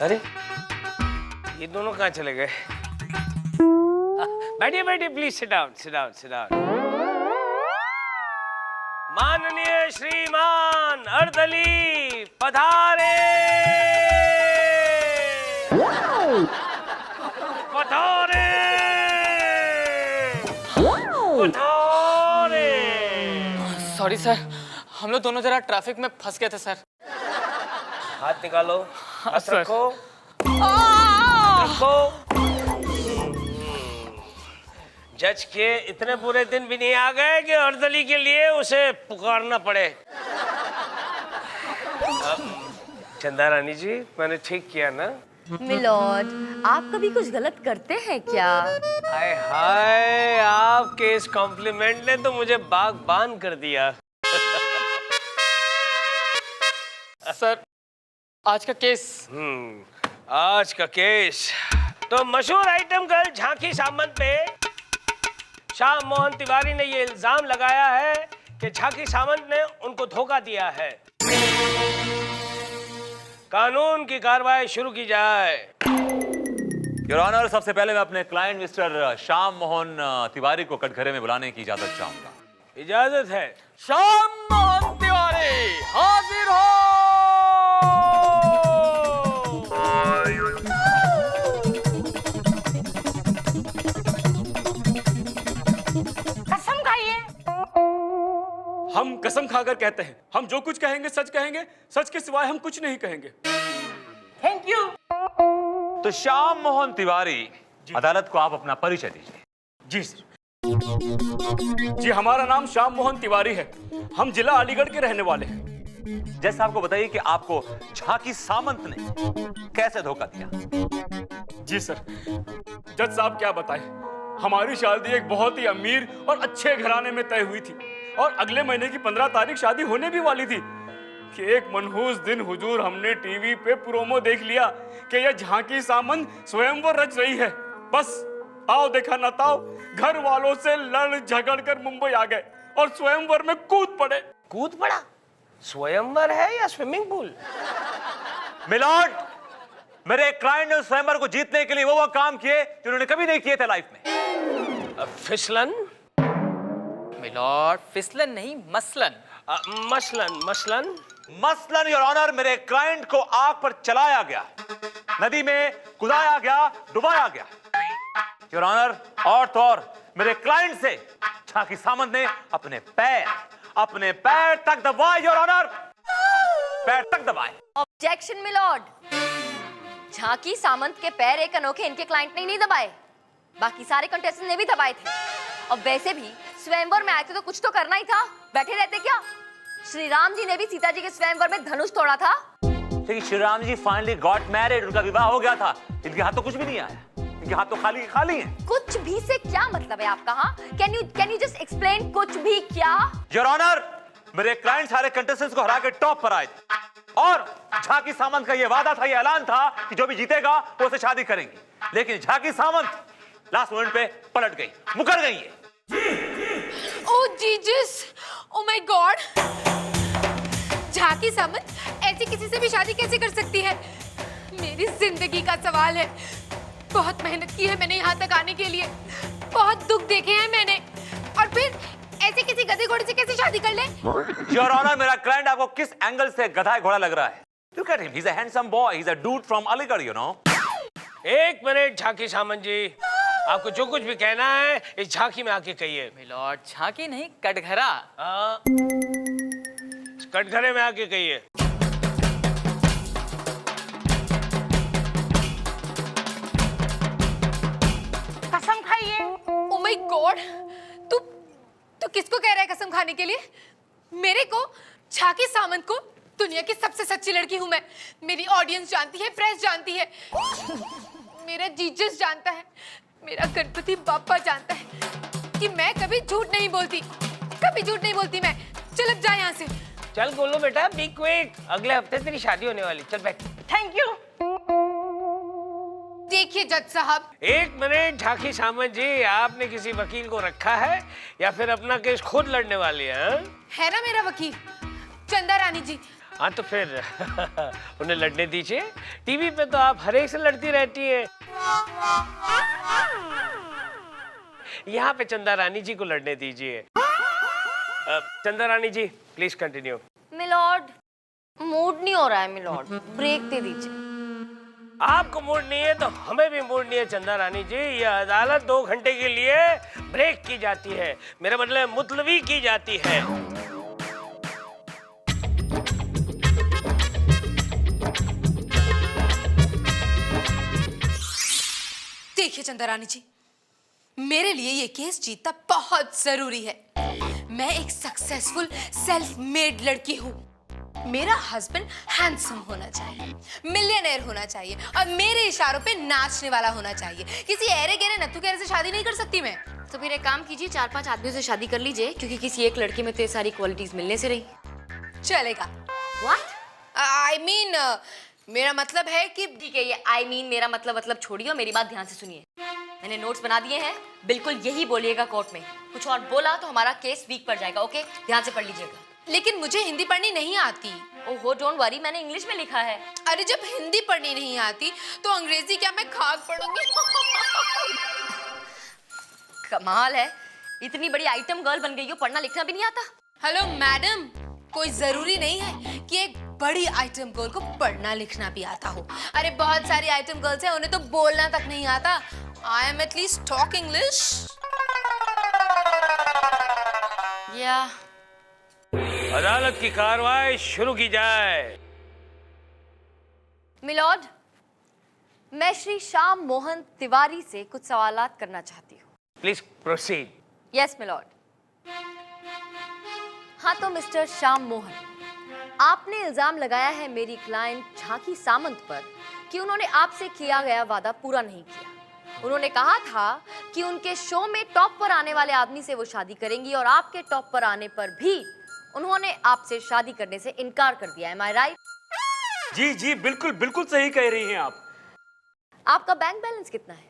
अरे ये दोनों कहाँ चले गए? बैठिए बैठिए, please sit down sit down sit down. माननीय श्रीमान अर्दली पधारे पधारे पधारे। सॉरी सर, हम लोग दोनों जरा ट्रैफिक में फंस गए थे सर। हाथ निकालो, हाथ सर। रखो रखो। जज के इतने बुरे दिन भी नहीं आ गए कि अर्दली के लिए उसे पुकारना पड़े। चंदा रानी जी, मैंने ठीक किया ना? मिलॉर्ड, आप कभी कुछ गलत करते हैं क्या? हाय हाय, आपके इस कॉम्प्लीमेंट ने तो मुझे बागबान कर दिया। सर, आज का केस। आज का केस तो मशहूर आइटम गर्ल झांकी सामंत पे श्याम मोहन तिवारी ने ये इल्जाम लगाया है कि झांकी सामंत ने उनको धोखा दिया है। कानून की कार्रवाई शुरू की जाए। योर ऑनर, सबसे पहले मैं अपने क्लाइंट मिस्टर श्याम मोहन तिवारी को कटघरे में बुलाने की इजाजत चाहूंगा। इजाजत है। श्याम मोहन तिवारी हाजिर हो। कसम खाइए। हम कसम खाकर कहते हैं, हम जो कुछ कहेंगे सच कहेंगे, सच के सिवाय हम कुछ नहीं कहेंगे। Thank you. तो श्याम मोहन तिवारी, अदालत को आप अपना परिचय दीजिए। जी सर। जी, हमारा नाम श्याम मोहन तिवारी है। हम जिला अलीगढ़ के रहने वाले हैं। जैसे आपको बताइए कि आपको झांकी सामंत ने कैसे धोखा दिया। जी सर, जज साहब क्या बताएं, हमारी शादी एक बहुत ही अमीर और अच्छे घराने में तय हुई थी और अगले महीने की 15 तारीख शादी होने भी वाली थी कि एक मनहूस दिन हुजूर हमने टीवी पे प्रोमो देख लिया कि यह झांकी सामंत स्वयंवर रच रही है। बस आओ देखा ना ताओ, घर वालों से लड़ झगड़ कर मुंबई आ गए और स्वयंवर में कूद पड़े। कूद पड़ा? स्वयंवर है या स्विमिंग पूल? मिलॉर्ड, मेरे क्लाइंट ने स्वयंवर को जीतने के लिए वो काम किए जो उन्होंने कभी नहीं किए थे लाइफ में। फिसलन? मिलॉर्ड, फिसलन नहीं मसलन। मसलन मसलन मसलन योर ऑनर, मेरे क्लाइंट को आग पर चलाया गया, नदी में कुदाया गया, डुबाया गया। योर ऑनर, और तो और मेरे क्लाइंट से झांकी सामंत ने अपने पैर तक दबाए। योर ऑनर, पैर तक दबाए। Objection my lord. झांकी सामंत के पैर एक अनोखे इनके क्लाइंट ने नहीं दबाए, बाकी सारे कंटेस्टेंट ने भी दबाए थे। और वैसे भी स्वयंवर में आए थे तो कुछ तो करना ही था, बैठे रहते क्या? श्री राम जी ने भी सीता जी के स्वयंवर में धनुष तोड़ा था। लेकिन Shri Ram ji finally got married, उनका विवाह हो गया था। इनके हाथ तो कुछ भी नहीं आया, इनके हाथ तो खाली खाली हैं। कुछ भी से क्या मतलब है आपका? हाँ, कैन यू जस्ट एक्सप्लेन कुछ भी क्या? योर ऑनर, मेरे क्लाइंट सारे कंटेस्टेंट्स को हरा के टॉप पर आए थे और झांकी सामंत का ये वादा था, ये ऐलान था कि जो भी जीतेगा वो उससे शादी करेंगी। लेकिन झांकी सामंत लास्ट मोमेंट पे पलट गई, मुकर गई है। ओह जीजस, ओह माय गॉड, झांकी सामंत ऐसी किसी से भी शादी कैसे कर सकती है? मेरी जिंदगी का सवाल है। बहुत मेहनत की है मैंने यहाँ तक आने के लिए, बहुत दुख देखे हैं मैंने, और फिर ऐसे किसी गधे घोड़े से कैसे शादी कर ले? योर ऑनर, मेरा क्लाइंट आपको किस एंगल से गधा घोड़ा लग रहा है? Look at him, he's a handsome boy, he's a dude from Aligarh, you know. एक मिनट झांकी सामंत जी, आपको जो कुछ भी कहना है इस झांकी में आके कहिए। मिलॉर्ड, झांकी नहीं कटघरा। कटघरे में आके कहिए। कसम खाइए। ओह माय गॉड, तू किसको कह रहा है कसम खाने के लिए? मेरे को, झांकी सामंत को? दुनिया की सबसे सच्ची लड़की हूं मैं। मेरी ऑडियंस जानती है, प्रेस जानती है, मेरा जीजस जानता है, मेरा गणपति बाप्पा जानता है कि मैं कभी झूठ नहीं बोलती, कभी झूठ नहीं बोलती मैं। चल अब जा यहाँ से। चल गोलू बेटा, बी क्विक, अगले हफ्ते तेरी शादी होने वाली। चल बैठ। Thank you. देखिए जज साहब, एक मिनट झांकी सामंत जी, आपने किसी वकील को रखा है या फिर अपना केस खुद लड़ने वाली हैं? है ना मेरा वकील चंदा रानी जी। हाँ तो फिर उन्हें लड़ने दीजिए। टीवी पे तो आप हर एक से लड़ती रहती हैं। यहाँ पे चंदा रानी जी को लड़ने दीजिए। चंदा रानी जी प्लीज कंटिन्यू। मिलॉर्ड, मूड नहीं हो रहा है मिलॉर्ड, ब्रेक दे दीजिए। आपको मूड नहीं है तो हमें भी मूड नहीं है चंदा रानी जी। यह अदालत 2 घंटे के लिए ब्रेक की जाती है, मेरा मतलब मुतलवी की जाती है। देखिए चंदा रानी जी, मेरे लिए ये केस जीतना बहुत जरूरी है। मैं एक सक्सेसफुल सेल्फ मेड लड़की हूँ। मेरा हस्बैंड हैंडसम होना चाहिए, मिलियनेयर होना चाहिए और मेरे इशारों पे नाचने वाला होना चाहिए। किसी ऐरे गहरे नत्थु गहरे से शादी नहीं कर सकती मैं। तो फिर एक काम कीजिए, 4-5 आदमियों से शादी कर लीजिए, क्योंकि किसी एक लड़के में तो ये सारी क्वालिटीज मिलने से रही। चलेगा। What? I mean, मेरा मतलब है कि ठीक है, ये I mean मेरा मतलब छोड़िए और मेरी बात ध्यान से सुनिए। मैंने नोट्स बना दिए हैं, बिल्कुल यही बोलिएगा कोर्ट में। कुछ और बोला तो हमारा केस वीक पड़ जाएगा। ओके, ध्यान से पढ़ लीजिएगा। लेकिन मुझे हिंदी पढ़नी नहीं आती। ओहो डोंट वरी, मैंने इंग्लिश में लिखा है। अरे जब हिंदी पढ़नी नहीं आती तो अंग्रेजी क्या मैं खाक पढ़ूंगी? कमाल है, इतनी बड़ी आइटम गर्ल बन गई हो, पढ़ना लिखना भी नहीं आता। हेलो मैडम, कोई जरूरी नहीं है कि एक बड़ी आइटम गर्ल को पढ़ना लिखना भी आता हो। अरे बहुत सारी आइटम गर्ल्स हैं, उन्हें तो बोलना तक नहीं आता। I am at least talk English. या अदालत की कार्रवाई शुरू की जाए। मिलॉर्ड, मैं श्री श्याम मोहन तिवारी से कुछ सवालात करना चाहती हूँ। Please proceed. Yes my lord. हाँ तो मिस्टर श्याम मोहन, आपने इल्जाम लगाया है मेरी क्लाइंट झांकी सामंत पर कि उन्होंने आपसे किया गया वादा पूरा नहीं किया। उन्होंने कहा था कि उनके शो में टॉप पर आने वाले आदमी से वो शादी करेंगी और आपके टॉप पर आने पर भी उन्होंने आपसे शादी करने से इनकार कर दिया। Am I right? जी जी बिल्कुल बिल्कुल सही कह रही हैं आप। आपका बैंक बैलेंस कितना है?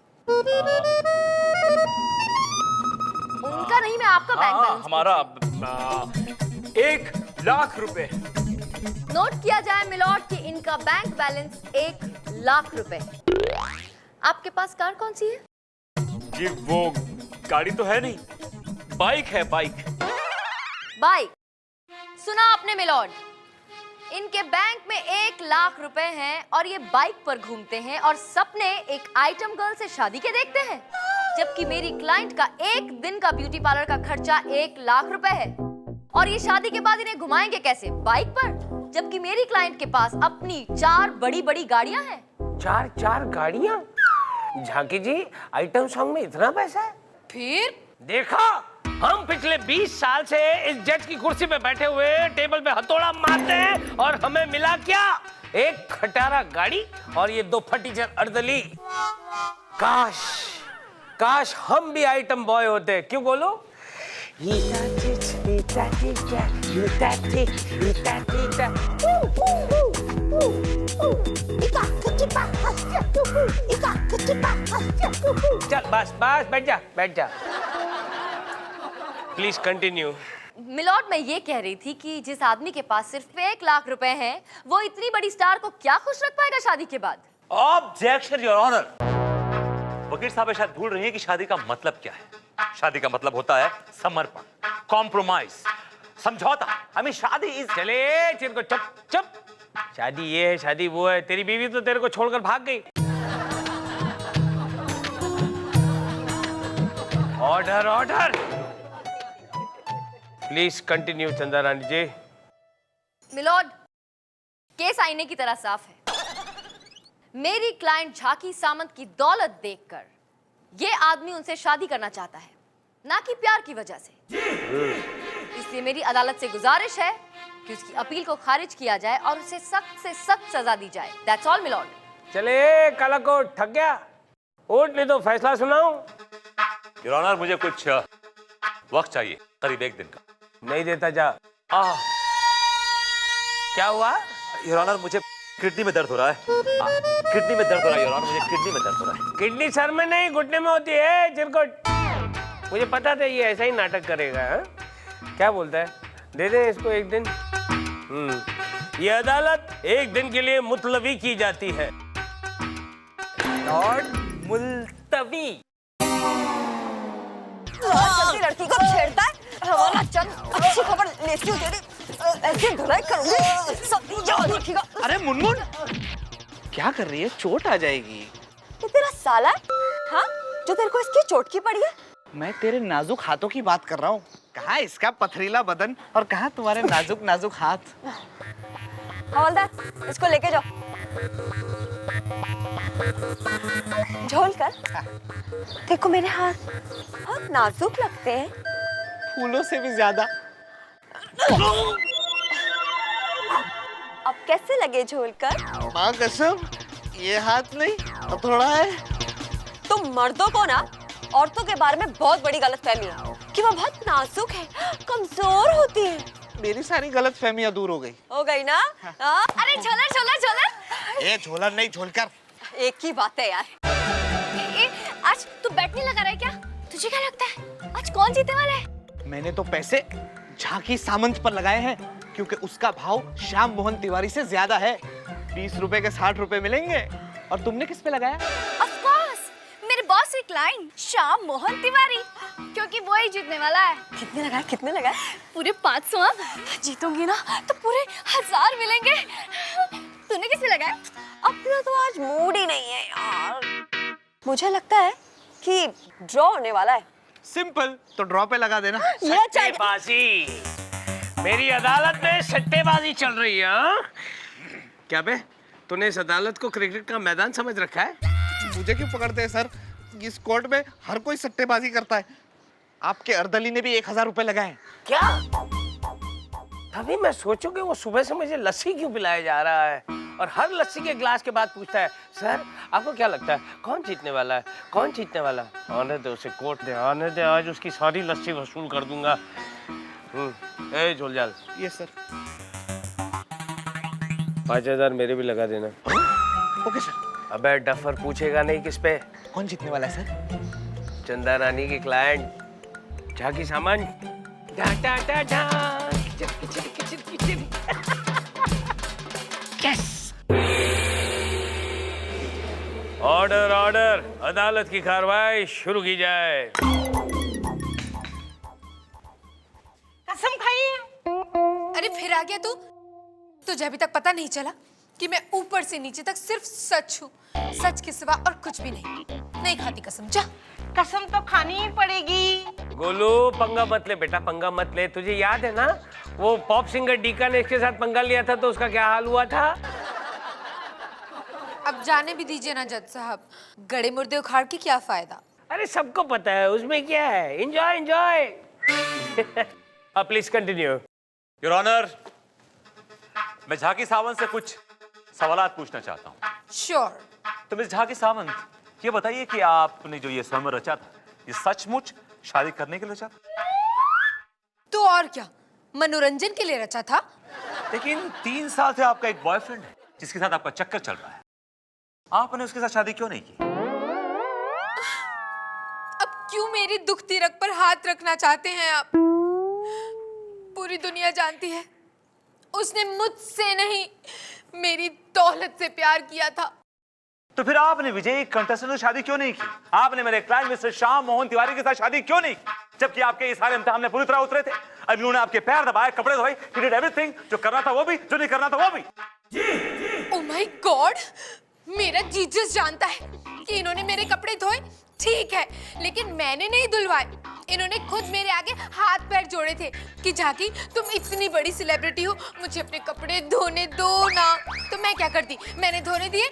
उनका नहीं, मैं आपका बैंक बैलेंस। हमारा 1 लाख रुपए। नोट किया जाए मिलॉर्ड कि इनका बैंक बैलेंस 1 लाख रुपए। आपके पास कार कौन सी है? जी वो गाड़ी तो है नहीं, बाइक है, बाइक। बाइक। सुना आपने मिलॉर्ड, इनके बैंक में 1 लाख रुपए हैं और ये बाइक पर घूमते हैं और सपने एक आइटम गर्ल से शादी के देखते हैं, जबकि मेरी क्लाइंट का 1 दिन का ब्यूटी पार्लर का खर्चा 1 लाख रुपए है। और ये शादी के बाद इन्हें घुमाएंगे कैसे? बाइक पर, जबकि मेरी क्लाइंट के पास अपनी 4 बड़ी बड़ी गाड़ियां हैं। 4 गाड़ियां? झांकी जी, आइटम सॉन्ग में इतना पैसा है? फिर देखा, हम पिछले 20 साल से इस जज की कुर्सी पे बैठे हुए टेबल पे हथौड़ा मारते हैं और हमें मिला क्या? 1 खटारा गाड़ी और ये 2 फटीचर अर्दली। काश हम भी आइटम बॉय होते। क्यों बोलो? चल बस बैठ जा। Please continue. मिलॉर्ड, मैं ये कह रही थी कि जिस आदमी के पास सिर्फ 1 लाख रुपए हैं, वो इतनी बड़ी स्टार को क्या खुश रख पाएगा शादी के बाद? Objection your honour. वकील साहब शायद भूल रही हैं कि शादी का मतलब क्या है। शादी का मतलब होता है समर्पण, कॉम्प्रोमाइज, समझौता। हमें शादी इज। चले चिनको, चुप। शादी ये है, शादी वो है। तेरी बीवी तो तेरे को छोड़कर भाग गई। ऑर्डर। प्लीज कंटिन्यू चंदा रानी जी। मिलॉर्ड, केस आईने की तरह साफ है। मेरी क्लाइंट झांकी सामंत की दौलत देखकर ये आदमी उनसे शादी करना चाहता है, ना कि प्यार की वजह से। इसलिए मेरी अदालत से गुजारिश है कि उसकी अपील को खारिज किया जाए और उसे सख्त से सख्त सजा दी जाए। That's all my lord. चले काला कोट, थक गया? उठ, नहीं तो फैसला सुनाऊं। योर ऑनर, मुझे कुछ वक्त चाहिए, करीब 1 दिन का। नहीं देता जा। क्या हुआ? योर ऑनर, मुझे किडनी में दर्द हो रहा है। किडनी में दर्द हो रहा है योर ऑनर, मुझे किडनी में दर्द हो रहा है। किडनी सर में नहीं, घुटने में होती है चिरकुट। मुझे पता था ये ऐसा ही नाटक करेगा। हा? क्या बोलता है? दे दे इसको 1 दिन। ये अदालत एक दिन के लिए मुतलवी की जाती है। लॉर्ड मुल्तवी। जल्दी लड़की को छेड़ता है। हमारा चंद अच्छी खबर लेती हूँ तेरी, ऐसे धुलाई करूंगी सब याद रखिएगा। अरे मुनमुन क्या कर रही है? चोट आ जाएगी। ये तेरा साला है? हाँ, जो तेरे को इसकी चोट की पड़ी है? मैं तेरे नाजुक हाथों की बात कर रहा हूँ। कहाँ इसका पथरीला बदन और कहाँ तुम्हारे नाजुक नाजुक हाथ। हवलदार, इसको लेके जाओ। झोल कर। देखो मेरे हाथ बहुत नाजुक लगते हैं। फूलों से भी ज्यादा। अब कैसे लगे झोल कर? माँ कसम, ये हाथ नहीं हथौड़ा है। तुम मर्दों को ना औरतों के बारे में बहुत बड़ी गलतफहमी है कि वो बहुत नाजुक है, कमजोर होती है। मेरी सारी गलतफहमियां दूर हो गई। हो गई ना? हाँ? अरे झोलर झोलर झोलर। ए झोलर नहीं, झोलकर। एक ही बात है यार। आज तू बैट नहीं लगा रहा है क्या? तुझे क्या लगता है आज कौन जीतने वाला है? मैंने तो पैसे झांकी सामंत पर लगाए हैं क्योंकि उसका भाव श्याम मोहन तिवारी से ज्यादा है। 20 रुपए के 60 रुपए मिलेंगे। और तुमने किस पे लगाया? ऑफ कोर्स मेरे बॉस के क्लाइंट श्याम मोहन तिवारी, क्योंकि वो ही जीतने वाला है। कितने लगाए? कितने लगाए? पूरे 500। अब जीतूंगी ना तो पूरे 1000 मिलेंगे। तूने किस पे लगाया? अपना तो आज मूड ही नहीं है यार। मुझे लगता है कि ड्रॉ होने वाला है। सिंपल, तो ड्रॉ पे लगा देना। ये चाहिए। सट्टेबाजी, मेरी अदालत में सट्टेबाजी चल रही है। हाँ? क्या बे, तूने इस अदालत को क्रिकेट का मैदान समझ रखा है? मुझे क्यों पकड़ते हैं सर? इस कोर्ट में हर कोई सट्टेबाजी करता है। आपके अर्दली ने भी 1000 रुपए लगाए। क्या? तभी मैं सोचूं कि वो सुबह से मुझे लस्सी क्यों पिलाया जा रहा है और हर लस्सी के गिलास के बाद पूछता है, सर आपको क्या लगता है कौन जीतने वाला है? कौन जीतने वाला है? आने दे उसे, कोर्ट दे आने दे, आज उसकी सारी लस्सी वसूल कर दूंगा। ए झोलझाल, ये सर। 5000 मेरे भी लगा देना। Okay sir. अबे डफर पूछेगा नहीं किस पे? कौन जीतने वाला है सर? चंदा रानी की क्लाइंट झाकी सामंत। डा डा डा डा किचिर किचिर किचिर किचिर। यस। ऑर्डर ऑर्डर, अदालत की कार्रवाई शुरू की जाए। कसम खाई है। अरे फिर आ गया तू? तुझे अभी तक पता नहीं चला कि मैं ऊपर से नीचे तक सिर्फ सच हूँ, सच के सिवा और कुछ भी नहीं खाती कसम। जा। कसम तो खानी ही पड़ेगी। गोलू पंगा मत ले बेटा, पंगा मत ले। तुझे याद है ना वो पॉप सिंगर डीका ने इसके साथ पंगा लिया था तो उसका क्या हाल हुआ था? अब जाने भी दीजिए ना जज साहब, गड़े मुर्दे उखाड़ के क्या फायदा? अरे सबको पता है उसमें क्या है। Enjoy enjoy. अब प्लीज कंटिन्यू। योर ऑनर, मैं झाकी सावंत से कुछ सवालात पूछना चाहता हूँ। श्योर। तो मिस झाकी सावंत, ये बताइए कि आपने जो ये स्वयंवर रचा था, ये सचमुच शादी करने के लिए रचा था? तो और क्या, मनोरंजन के लिए रचा था। लेकिन 3 साल से आपका एक बॉयफ्रेंड है जिसके साथ आपका चक्कर चल रहा है। आपने उसके साथ शादी क्यों नहीं की? अब क्यों मेरी दुख तिरक पर हाथ रखना चाहते हैं आप? पूरी दुनिया जानती है उसने मुझसे नहीं मेरी दौलत से प्यार किया था। तो फिर आपने विजयी कंटेस्टेंट से शादी क्यों नहीं की? आपने मेरे क्लाइंट मिस्टर श्याम मोहन तिवारी के साथ शादी क्यों नहीं की? जबकि आपके ये सारे इम्तिहान में पूरी तरह उतरे थे। अब इन्होंने आपके पैर दबाए, कपड़े धोए, he did everything, जो करना था वो भी, जो नहीं करना था वो भी। ओह माय गॉड, मेरा जीसस जानता है कि इन्होंने मेरे कपड़े धोए, ठीक है, लेकिन मैंने नहीं धुलवाए। इन्होंने खुद मेरे आगे हाथ पैर जोड़े थे कि झाकी तुम इतनी बड़ी सेलिब्रिटी हो, मुझे अपने कपड़े धोने दो ना। तो मैं क्या करती, मैंने धोने दिए।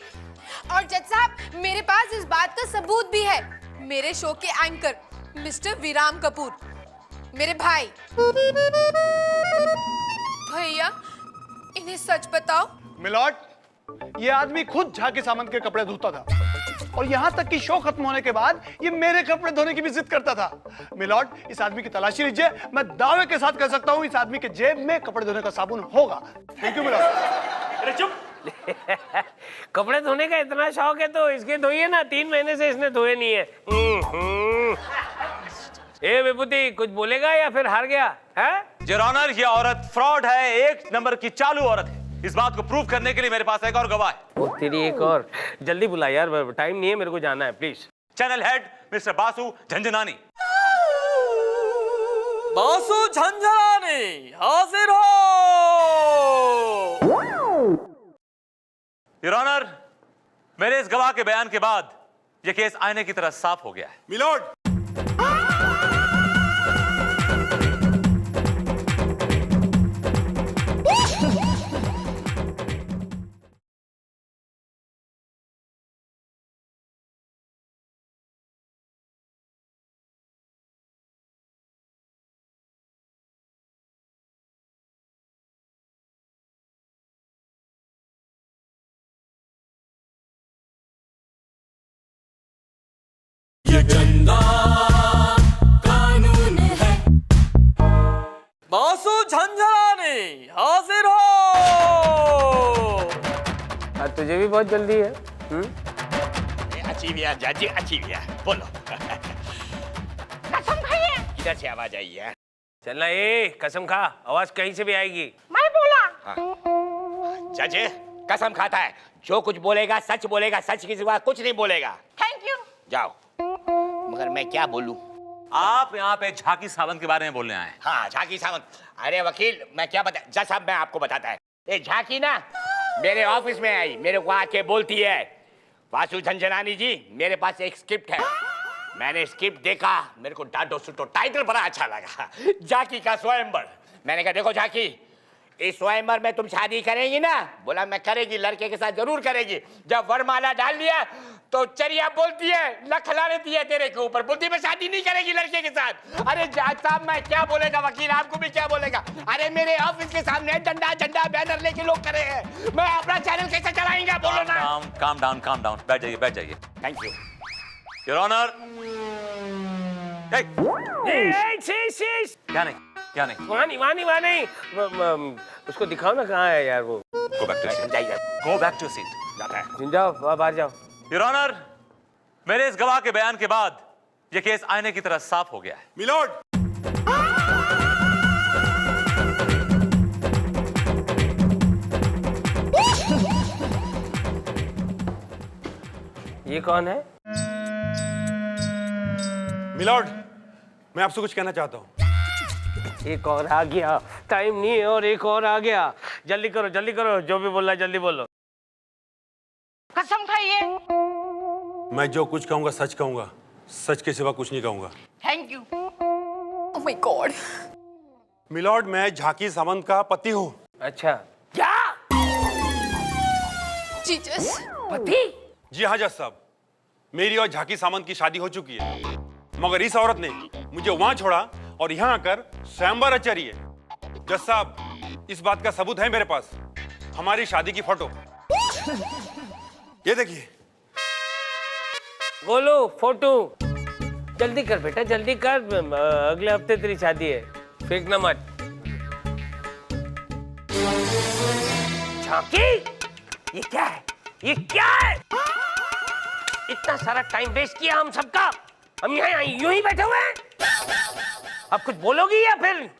और जज साहब, मेरे पास इस बात का सबूत भी है। मेरे शो के एंकर मिस्टर विराम कपूर, मेरे भाई। भैया इन्हें सच बताओ। मिलॉर्ड, ये आदमी खुद झाकी सामंत के कपड़े धोता था और यहाँ तक कि शो खत्म होने के बाद ये मेरे कपड़े धोने की भी जिद करता था। मिलॉर्ड, इस आदमी की तलाशी लीजिए, मैं दावे के साथ कह सकता हूँ इस आदमी के जेब में कपड़े धोने का साबुन होगा। Thank you my lord. अरे चुप। कपड़े धोने का इतना शौक है तो इसके धोइए ना, 3 महीने से इसने धोए नहीं है। ए विभूति, कुछ बोलेगा या फिर हार गया है? योर ऑनर, ये औरत फ्रॉड है, 1 नंबर की चालू औरत है। इस बात को प्रूव करने के लिए मेरे पास एक और गवाह है। वो तेरी एक और, जल्दी बुला यार, टाइम नहीं है, मेरे को जाना है please. Channel head mister Basu Jhanjhnani. Basu Jhanjhnani हाजिर हो। योर ऑनर, मेरे इस गवाह के बयान के बाद यह केस आईने की तरह साफ हो गया है। मिलोड, बासु झंझनानी हाजिर हो। आज तुझे भी बहुत जल्दी है। अच्छी भी है जज, अच्छी भी है। बोलो कसम खाइए। इधर से आवाज आई है। चलना, ए कसम खा, आवाज कहीं से भी आएगी। मैं बोला। जज कसम खाता है, जो कुछ बोलेगा सच बोलेगा, सच की सिवा कुछ नहीं बोलेगा। Thank you. जाओ। मगर मैं क्या बोलूं? आप यहाँ पे झाकी सावंत के बारे में बोलने आए हैं। हाँ, झाकी सावंत। अरे वकील, मैं क्या बता, जज साहब मैं आपको बताता है। ये झाकी ना मेरे ऑफिस में आई, मेरे को आके बोलती है, वासु झंझनानी जी मेरे पास एक स्क्रिप्ट है। मैंने स्क्रिप्ट देखा, मेरे को डांटो सुटो टाइटल बड़ा अच्छा लगा, झाकी का स्वयंवर। मैंने कहा देखो झाकी, इस स्वयंवर में तुम शादी करेंगी ना? बोला मैं करेगी, लड़के के साथ जरूर करेगी। जब वरमाला डाल दिया तो चरिया बोलती है, लखला लेती है तेरे के ऊपर, बोलती है मैं शादी नहीं करेगी लड़के के साथ। अरे जज साहब मैं क्या बोलेगा, वकील आपको भी क्या बोलेगा? अरे मेरे ऑफिस के सामने झंडा झंडा बैनर लेके लोग खड़े हैं, मैं अपना चैनल कैसे चलाएंगा? बोलो ना। काम डाउन, बैठ जाइए, बैठ जाइए। Thank you your honour. क्या नहीं, वहाँ नहीं, उसको दिखाओ ना कहाँ है यार वो। Go back to seat, go back to seat. जाता है। जाओ, बाहर जाओ। योर ऑनर, मेरे इस गवाह के बयान के बाद यह केस आईने की तरह साफ हो गया है। मिलोड, ये कौन है? मिलोड, मैं आपसे कुछ कहना चाहता हूँ। एक और आ गया, टाइम नहीं है और एक और आ गया। जल्दी करो, जो भी बोलना है जल्दी बोलो। कसम खाइए। मैं जो कुछ कहूंगा सच कहूंगा, सच के सिवा कुछ नहीं कहूंगा। Thank you. Oh my God. My lord, मैं झाकी सावंत का पति हूँ। अच्छा, क्या जीजस। पति? जी हाँ जज साहब, मेरी और झाकी सावंत की शादी हो चुकी है, मगर इस औरत ने मुझे वहां छोड़ा और यहाँ आकर स्वयंवर रचा रही है। जज साहब, इस बात का सबूत है मेरे पास, हमारी शादी की फोटो। ये देखिए। बोलो फोटो, जल्दी कर बेटा, जल्दी कर, अगले हफ्ते तेरी शादी है, फेंकना मत। झांकी, ये क्या है? इतना सारा टाइम वेस्ट किया हम सबका, हम यहाँ यूं ही बैठे हुए हैं। अब कुछ बोलोगी या फिर?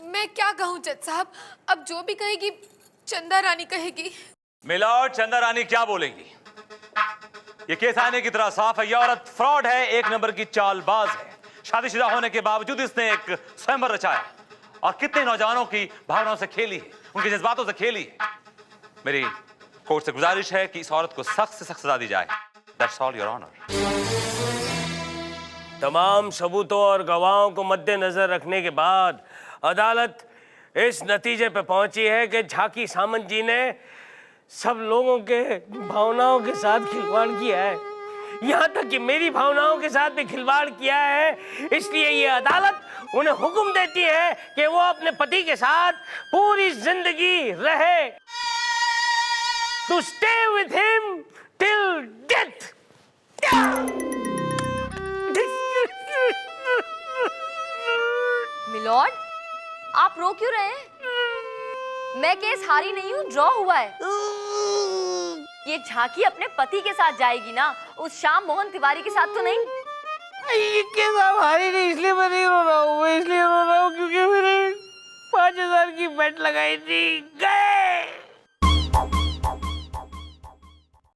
मैं क्या कहूँ जज साहब, अब जो भी कहेगी चंदा रानी कहेगी। मिलॉर्ड, चंदा रानी क्या बोलेगी? ये केस आने की तरह साफ है, ये औरत फ्रॉड है, एक नंबर की चालबाज है। शादीशुदा होने के बावजूद इसने एक स्वयंवर रचाया और कितने नौजवानों की भावनाओं से खेली है, उनके जज्बातों से खेली है। मेरी कोर्ट से गुजारिश है कि इस औरत को सख्त से सख्त सजा दी जाए। That's all, Your Honor. तमाम सबूतों और गवाहों को मद्देनजर रखने के बाद अदालत इस नतीजे पर पहुंची है कि झाकी सामंत जी ने सब लोगों के भावनाओं के साथ खिलवाड़ किया है, यहाँ तक कि मेरी भावनाओं के साथ भी खिलवाड़ किया है। इसलिए ये अदालत उन्हें हुक्म देती है कि वो अपने पति के साथ पूरी जिंदगी रहे, to stay with him till death. My lord, आप रो क्यों रहे हैं? मैं केस हारी नहीं हूँ, ड्रॉ हुआ है। ये झांकी अपने पति के साथ जाएगी ना, उस श्याम मोहन तिवारी के साथ तो नहीं। ये केस आप हारी नहीं, इसलिए मैं नहीं रो रहा हूँ, मैं इसलिए रो रहा हूँ क्योंकि मैंने 5000 की बेट लगाई थी, गए।